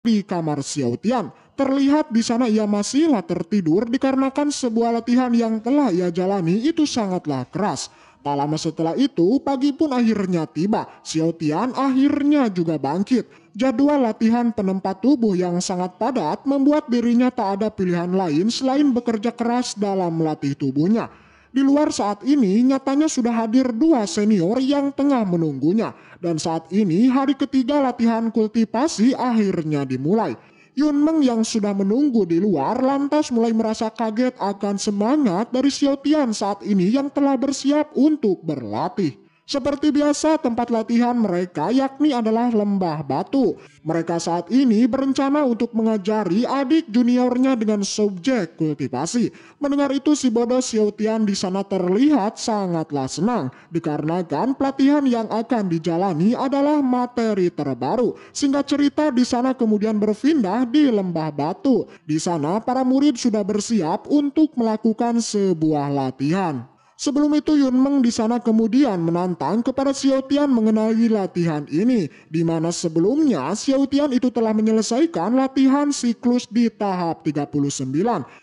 Di kamar Xiao Tian, terlihat di sana ia masihlah tertidur dikarenakan sebuah latihan yang telah ia jalani itu sangatlah keras. Tak lama setelah itu, pagi pun akhirnya tiba. Xiao Tian akhirnya juga bangkit. Jadwal latihan penempat tubuh yang sangat padat membuat dirinya tak ada pilihan lain selain bekerja keras dalam melatih tubuhnya. Di luar saat ini nyatanya sudah hadir dua senior yang tengah menunggunya. Dan saat ini hari ketiga latihan kultivasi akhirnya dimulai. Yun Meng yang sudah menunggu di luar lantas mulai merasa kaget akan semangat dari Xiao Tian saat ini yang telah bersiap untuk berlatih. Seperti biasa tempat latihan mereka yakni adalah lembah batu. Mereka saat ini berencana untuk mengajari adik juniornya dengan subjek kultivasi. Mendengar itu si bodoh Xiao Tian di sana terlihat sangatlah senang. Dikarenakan pelatihan yang akan dijalani adalah materi terbaru. Singkat cerita di sana kemudian berpindah di lembah batu. Di sana para murid sudah bersiap untuk melakukan sebuah latihan. Sebelum itu Yun Meng di sana kemudian menantang kepada Xiao Tian mengenai latihan ini, di mana sebelumnya Xiao Tian itu telah menyelesaikan latihan siklus di tahap 39.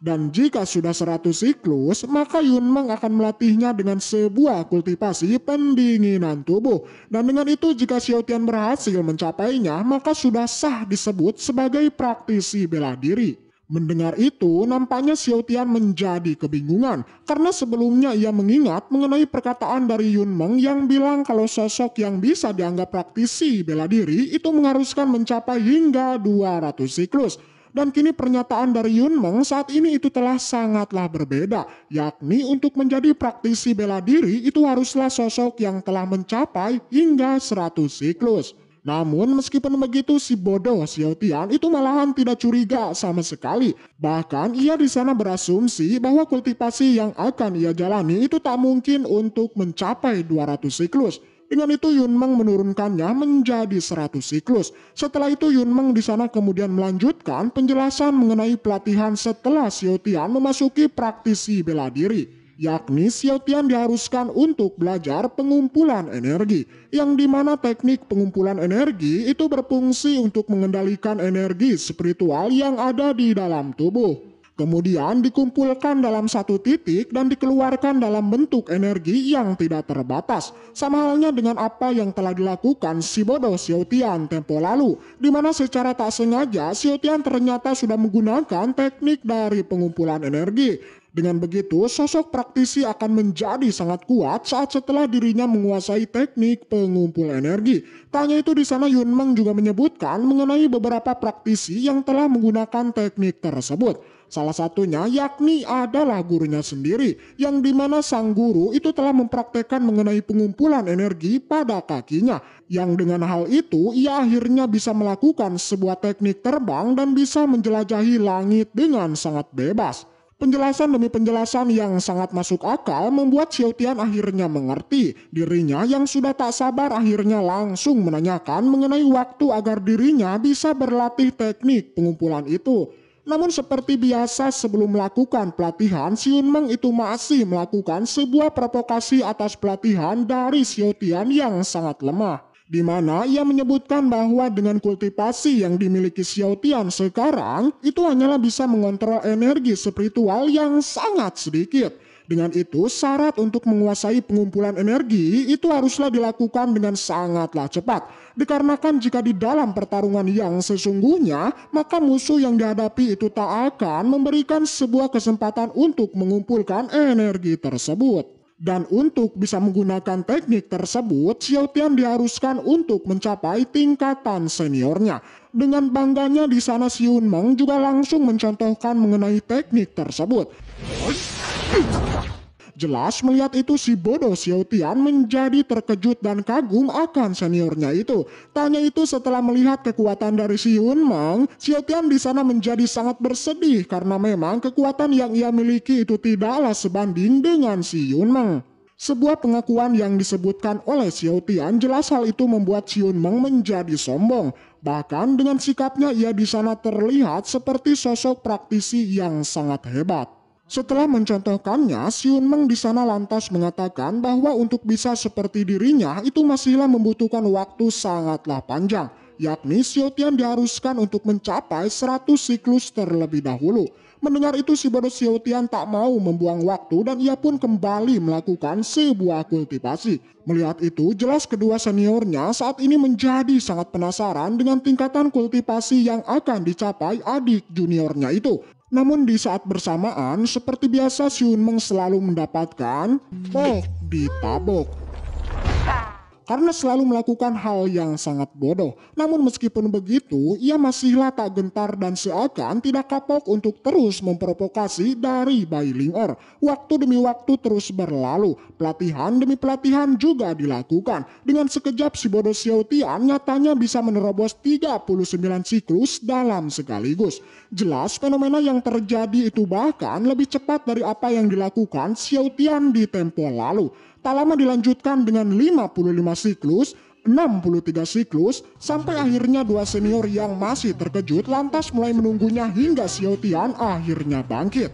Dan jika sudah 100 siklus, maka Yun Meng akan melatihnya dengan sebuah kultivasi pendinginan tubuh. Dan dengan itu jika Xiao Tian berhasil mencapainya, maka sudah sah disebut sebagai praktisi bela diri. Mendengar itu, nampaknya Xiao Tian menjadi kebingungan karena sebelumnya ia mengingat mengenai perkataan dari Yun Meng yang bilang kalau sosok yang bisa dianggap praktisi bela diri itu mengharuskan mencapai hingga 200 siklus. Dan kini pernyataan dari Yun Meng saat ini itu telah sangatlah berbeda, yakni untuk menjadi praktisi bela diri itu haruslah sosok yang telah mencapai hingga 100 siklus. Namun meskipun begitu si bodoh Xiao Tian itu malahan tidak curiga sama sekali. Bahkan ia di sana berasumsi bahwa kultivasi yang akan ia jalani itu tak mungkin untuk mencapai 200 siklus. Dengan itu Yun Meng menurunkannya menjadi 100 siklus. Setelah itu Yun Meng di sana kemudian melanjutkan penjelasan mengenai pelatihan setelah Xiao Tian memasuki praktisi bela diri. Yakni Xiao Tian diharuskan untuk belajar pengumpulan energi, yang dimana teknik pengumpulan energi itu berfungsi untuk mengendalikan energi spiritual yang ada di dalam tubuh. Kemudian dikumpulkan dalam satu titik dan dikeluarkan dalam bentuk energi yang tidak terbatas. Sama halnya dengan apa yang telah dilakukan si bodoh Xiao Tian tempo lalu, di mana secara tak sengaja Xiao Tian ternyata sudah menggunakan teknik dari pengumpulan energi. Dengan begitu, sosok praktisi akan menjadi sangat kuat saat setelah dirinya menguasai teknik pengumpul energi. Tak hanya itu di sana Yun Meng juga menyebutkan mengenai beberapa praktisi yang telah menggunakan teknik tersebut. Salah satunya yakni adalah gurunya sendiri, yang dimana sang guru itu telah mempraktekkan mengenai pengumpulan energi pada kakinya. Yang dengan hal itu ia akhirnya bisa melakukan sebuah teknik terbang dan bisa menjelajahi langit dengan sangat bebas. Penjelasan demi penjelasan yang sangat masuk akal membuat Xiao Tian akhirnya mengerti. Dirinya yang sudah tak sabar akhirnya langsung menanyakan mengenai waktu agar dirinya bisa berlatih teknik pengumpulan itu. Namun seperti biasa sebelum melakukan pelatihan, si Yun Meng itu masih melakukan sebuah provokasi atas pelatihan dari Xiao Tian yang sangat lemah. Di mana ia menyebutkan bahwa dengan kultivasi yang dimiliki Xiao Tian sekarang itu hanyalah bisa mengontrol energi spiritual yang sangat sedikit. Dengan itu syarat untuk menguasai pengumpulan energi itu haruslah dilakukan dengan sangatlah cepat. Dikarenakan jika di dalam pertarungan yang sesungguhnya maka musuh yang dihadapi itu tak akan memberikan sebuah kesempatan untuk mengumpulkan energi tersebut. Dan untuk bisa menggunakan teknik tersebut, Xiao Tian diharuskan untuk mencapai tingkatan seniornya. Dengan bangganya di sana si Yun Meng juga langsung mencontohkan mengenai teknik tersebut. Jelas melihat itu si bodoh Xiao Tian menjadi terkejut dan kagum akan seniornya itu. Tak hanya itu setelah melihat kekuatan dari si Yun Meng, Xiao Tian di sana menjadi sangat bersedih karena memang kekuatan yang ia miliki itu tidaklah sebanding dengan si Yun Meng. Sebuah pengakuan yang disebutkan oleh Xiao Tian jelas hal itu membuat si Yun Meng menjadi sombong. Bahkan dengan sikapnya ia di sana terlihat seperti sosok praktisi yang sangat hebat. Setelah mencontohkannya, si Yun Meng di sana lantas mengatakan bahwa untuk bisa seperti dirinya itu masihlah membutuhkan waktu sangatlah panjang. yakni Xiao Tian diharuskan untuk mencapai 100 siklus terlebih dahulu. Mendengar itu si bodoh Xiao Tian tak mau membuang waktu dan ia pun kembali melakukan sebuah kultivasi. Melihat itu jelas kedua seniornya saat ini menjadi sangat penasaran dengan tingkatan kultivasi yang akan dicapai adik juniornya itu. Namun di saat bersamaan seperti biasa Xun Meng selalu mendapatkan ditabok. Karena selalu melakukan hal yang sangat bodoh. Namun meskipun begitu, ia masihlah tak gentar dan seakan tidak kapok untuk terus memprovokasi dari Bai Ling'er. Waktu demi waktu terus berlalu, pelatihan demi pelatihan juga dilakukan. Dengan sekejap si bodoh Xiao Tian nyatanya bisa menerobos 39 siklus dalam sekaligus. Jelas fenomena yang terjadi itu bahkan lebih cepat dari apa yang dilakukan Xiao Tian di tempo lalu. Tak lama dilanjutkan dengan 55 siklus, 63 siklus, sampai akhirnya dua senior yang masih terkejut lantas mulai menunggunya hingga Xiao Tian akhirnya bangkit.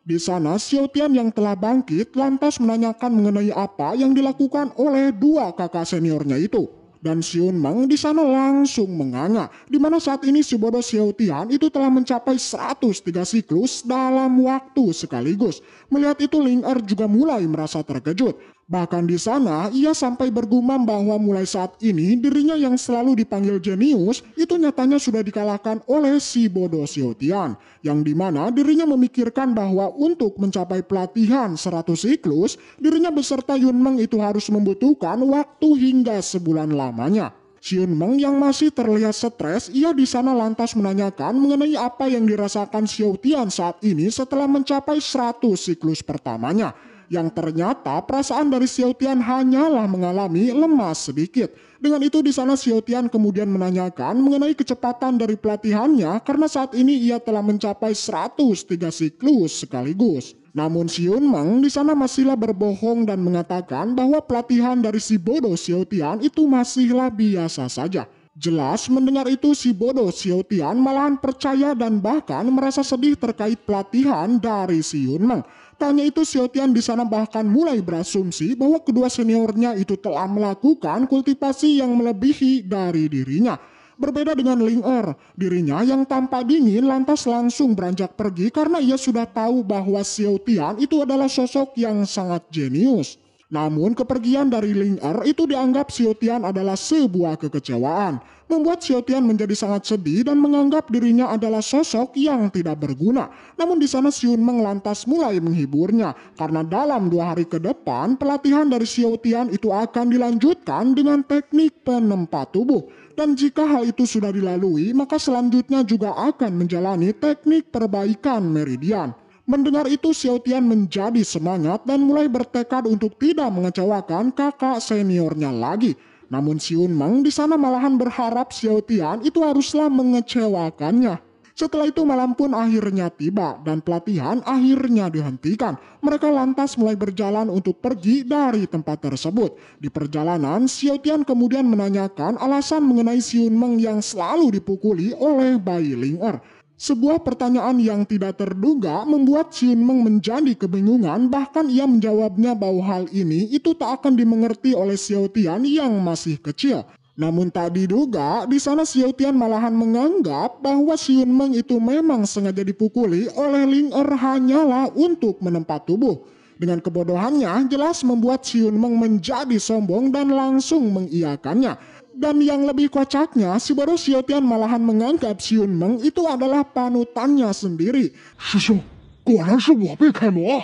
Di sana Xiao Tian yang telah bangkit lantas menanyakan mengenai apa yang dilakukan oleh dua kakak seniornya itu. Dan Xun Meng di sana langsung menganga, di mana saat ini si bodoh Xiao Tian itu telah mencapai 103 siklus dalam waktu sekaligus. Melihat itu Ling'er juga mulai merasa terkejut. Bahkan di sana ia sampai bergumam bahwa mulai saat ini dirinya yang selalu dipanggil jenius itu nyatanya sudah dikalahkan oleh si bodoh Xiao Tian. Yang dimana dirinya memikirkan bahwa untuk mencapai pelatihan 100 siklus, dirinya beserta Yun Meng itu harus membutuhkan waktu hingga sebulan lamanya. Xun Meng yang masih terlihat stres, ia di sana lantas menanyakan mengenai apa yang dirasakan Xiao Tian saat ini setelah mencapai 100 siklus pertamanya. Yang ternyata perasaan dari Xiao Tian hanyalah mengalami lemas sedikit. Dengan itu di sana Xiao Tian kemudian menanyakan mengenai kecepatan dari pelatihannya karena saat ini ia telah mencapai 103 siklus sekaligus. Namun Xun Meng di sana masihlah berbohong dan mengatakan bahwa pelatihan dari si bodoh Xiao Tian itu masihlah biasa saja. Jelas mendengar itu si bodoh Xiao Tian malahan percaya dan bahkan merasa sedih terkait pelatihan dari si Yun Meng. Tanya itu Xiao Tian di sana bahkan mulai berasumsi bahwa kedua seniornya itu telah melakukan kultivasi yang melebihi dari dirinya. Berbeda dengan Ling'er, dirinya yang tampak dingin lantas langsung beranjak pergi karena ia sudah tahu bahwa Xiao Tian itu adalah sosok yang sangat jenius. Namun kepergian dari Ling'er itu dianggap Xiao Tian adalah sebuah kekecewaan, membuat Xiao Tian menjadi sangat sedih dan menganggap dirinya adalah sosok yang tidak berguna. Namun di sana Xun Meng lantas mulai menghiburnya karena dalam 2 hari ke depan pelatihan dari Xiao Tian itu akan dilanjutkan dengan teknik penempat tubuh. Dan jika hal itu sudah dilalui, maka selanjutnya juga akan menjalani teknik perbaikan meridian. Mendengar itu Xiao Tian menjadi semangat dan mulai bertekad untuk tidak mengecewakan kakak seniornya lagi. Namun Xun Meng di sana malahan berharap Xiao Tian itu haruslah mengecewakannya. Setelah itu malam pun akhirnya tiba dan pelatihan akhirnya dihentikan. Mereka lantas mulai berjalan untuk pergi dari tempat tersebut. Di perjalanan Xiao Tian kemudian menanyakan alasan mengenai Xun Meng yang selalu dipukuli oleh Bai Ling'er. Sebuah pertanyaan yang tidak terduga membuat Xun Meng menjadi kebingungan, bahkan ia menjawabnya bahwa hal ini itu tak akan dimengerti oleh Xiao Tian yang masih kecil. Namun tak diduga, di sana Xiao Tian malahan menganggap bahwa Xun Meng itu memang sengaja dipukuli oleh Ling'er hanyalah untuk menempat tubuh. Dengan kebodohannya jelas membuat Xun Meng menjadi sombong dan langsung mengiyakannya. Dan yang lebih kocaknya, si bodoh Xiao Tian malahan menganggap Xun Meng itu adalah panutannya sendiri. 师兄，果然是我被开魔。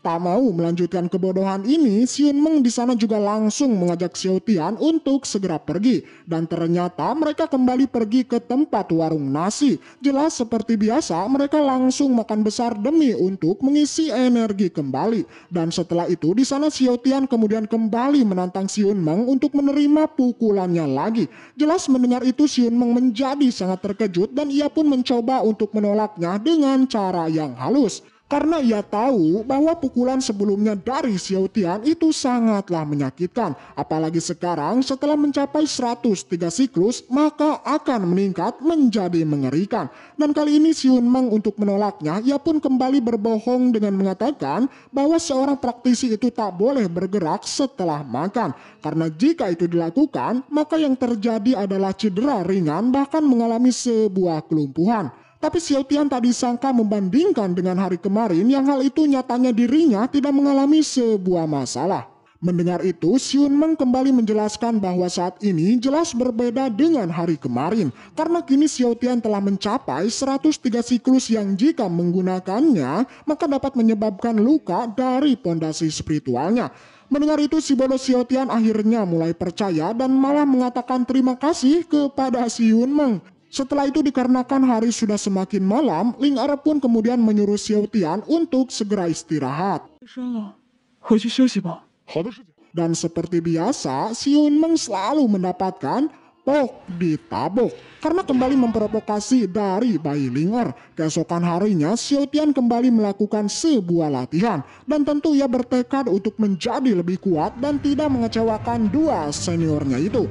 Tak mau melanjutkan kebodohan ini, Xun Meng di sana juga langsung mengajak Xiao Tian untuk segera pergi. Dan ternyata mereka kembali pergi ke tempat warung nasi. Jelas seperti biasa, mereka langsung makan besar demi untuk mengisi energi kembali. Dan setelah itu di sana Xiao Tian kemudian kembali menantang Xun Meng untuk menerima pukulannya lagi. Jelas mendengar itu Xun Meng menjadi sangat terkejut dan ia pun mencoba untuk menolaknya dengan cara yang halus. karena ia tahu bahwa pukulan sebelumnya dari Xiao Tian itu sangatlah menyakitkan. Apalagi sekarang setelah mencapai 103 siklus maka akan meningkat menjadi mengerikan. Dan kali ini Xun Meng untuk menolaknya, ia pun kembali berbohong dengan mengatakan bahwa seorang praktisi itu tak boleh bergerak setelah makan. Karena jika itu dilakukan maka yang terjadi adalah cedera ringan bahkan mengalami sebuah kelumpuhan. Tapi Xiao Tian tak disangka membandingkan dengan hari kemarin yang hal itu nyatanya dirinya tidak mengalami sebuah masalah. Mendengar itu, Xun Meng kembali menjelaskan bahwa saat ini jelas berbeda dengan hari kemarin. Karena kini Xiao Tian telah mencapai 103 siklus yang jika menggunakannya maka dapat menyebabkan luka dari pondasi spiritualnya. Mendengar itu si bodoh Xiao Tian akhirnya mulai percaya dan malah mengatakan terima kasih kepada Xun Meng. Setelah itu dikarenakan hari sudah semakin malam, Ling Er pun kemudian menyuruh Xiao Tian untuk segera istirahat. 深了，回去休息吧。好的，师姐。 Dan seperti biasa, Xun Meng selalu mendapatkan pok di tabok karena kembali memprovokasi dari bayi Ling Er. Keesokan harinya, Xiao Tian kembali melakukan sebuah latihan dan tentu ia bertekad untuk menjadi lebih kuat dan tidak mengecewakan dua seniornya itu.